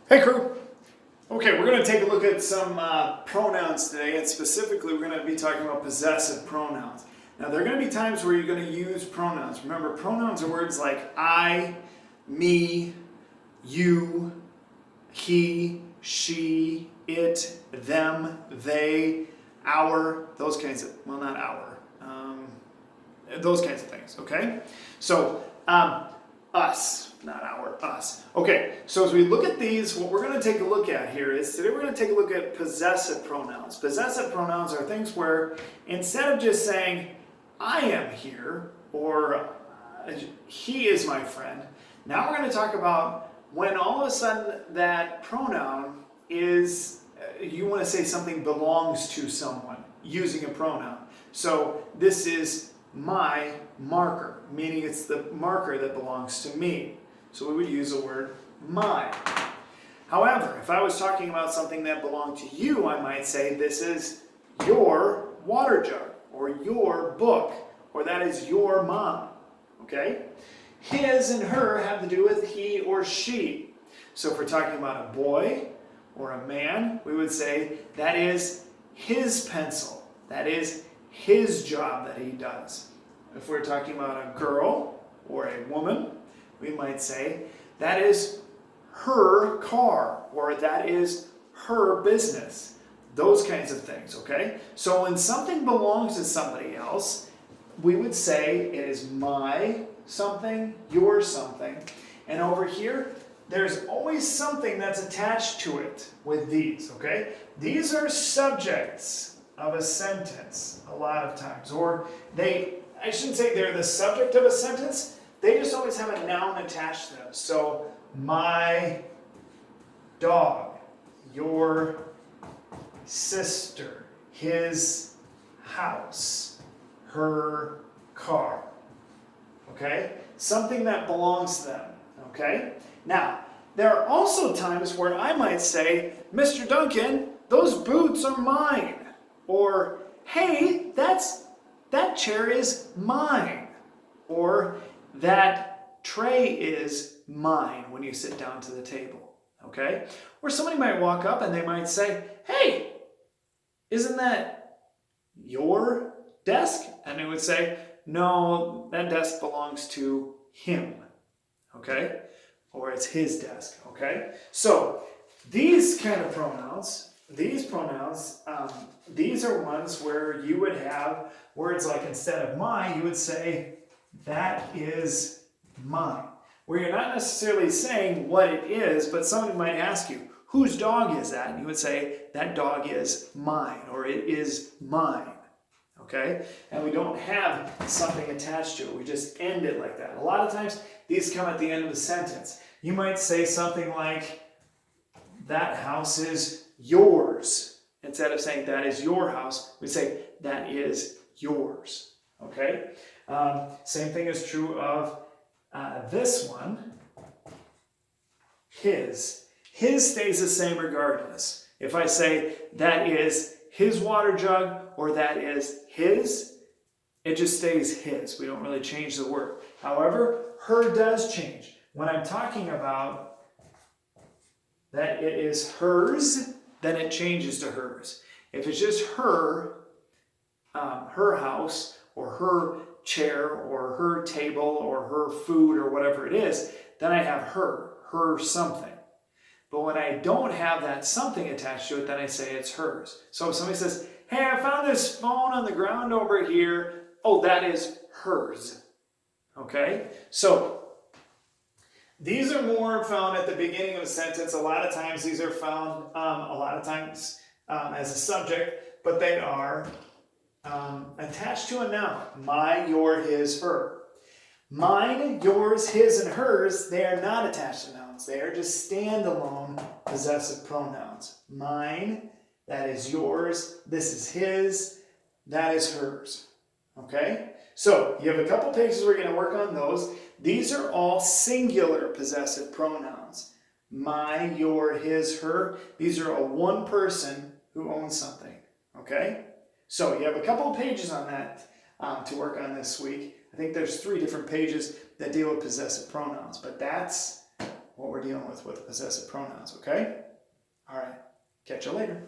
Hey crew! Okay, we're going to take a look at some pronouns today, and specifically we're going to be talking about possessive pronouns. Now there are going to be times where you're going to use pronouns. Remember, pronouns are words like I, me, you, he, she, it, them, they, our, those kinds of, well, not our, those kinds of things, okay? So, us, not our, us. Okay, so as we look at these, what we're going to take a look at here is, today we're going to take a look at possessive pronouns. Possessive pronouns are things where instead of just saying, I am here, or he is my friend, now we're going to talk about when all of a sudden that pronoun is, you want to say something belongs to someone using a pronoun. So this is my marker, meaning it's the marker that belongs to me. So we would use the word my. However, if I was talking about something that belonged to you, I might say this is your water jug, or your book, or that is your mom. Okay? His and her have to do with he or she. So if we're talking about a boy or a man, we would say that is his pencil. That is his job that he does. If we're talking about a girl or a woman, we might say that is her car, or that is her business. Those kinds of things, okay? So when something belongs to somebody else, we would say it is my something, your something. And over here, there's always something that's attached to it with these, okay? These are subjects of a sentence a lot of times. Or I shouldn't say they're the subject of a sentence, they just always have a noun attached to them. So, my dog, your sister, his house, her car. Okay? Something that belongs to them. Okay? Now, there are also times where I might say, Mr. Duncan, those boots are mine. Or, hey, that chair is mine. Or, that tray is mine when you sit down to the table. Okay? Or somebody might walk up and they might say, hey, isn't that your desk? And they would say, no, that desk belongs to him. Okay? Or it's his desk. Okay? So, these kind of pronouns, these are ones where you would have words like instead of my, you would say, that is mine. Where you're not necessarily saying what it is, but somebody might ask you, whose dog is that? And you would say, that dog is mine, or it is mine. Okay? And we don't have something attached to it. We just end it like that. A lot of times, these come at the end of the sentence. You might say something like, that house is yours. Instead of saying, that is your house, we say, that is yours. Okay? Same thing is true of this one, his. His stays the same regardless. If I say that is his water jug or that is his, it just stays his. We don't really change the word. However, her does change. When I'm talking about that it is hers, then it changes to hers. If it's just her house or her chair or her table or her food or whatever it is, then I have her something. But when I don't have that something attached to it, then I say it's hers. So if somebody says, hey, I found this phone on the ground over here, oh, that is hers. Okay? So these are more found at the beginning of a sentence. A lot of times these are found as a subject, but they are attached to a noun. My, your, his, her. Mine, yours, his, and hers, they are not attached to nouns. They are just standalone possessive pronouns. Mine, that is yours. This is his. That is hers. Okay? So, you have a couple pages we're going to work on those. These are all singular possessive pronouns. My, your, his, her. These are a one person who owns something. Okay? So, you have a couple of pages on that to work on this week. I think there's 3 different pages that deal with possessive pronouns, but that's what we're dealing with the possessive pronouns, okay? All right, catch you later.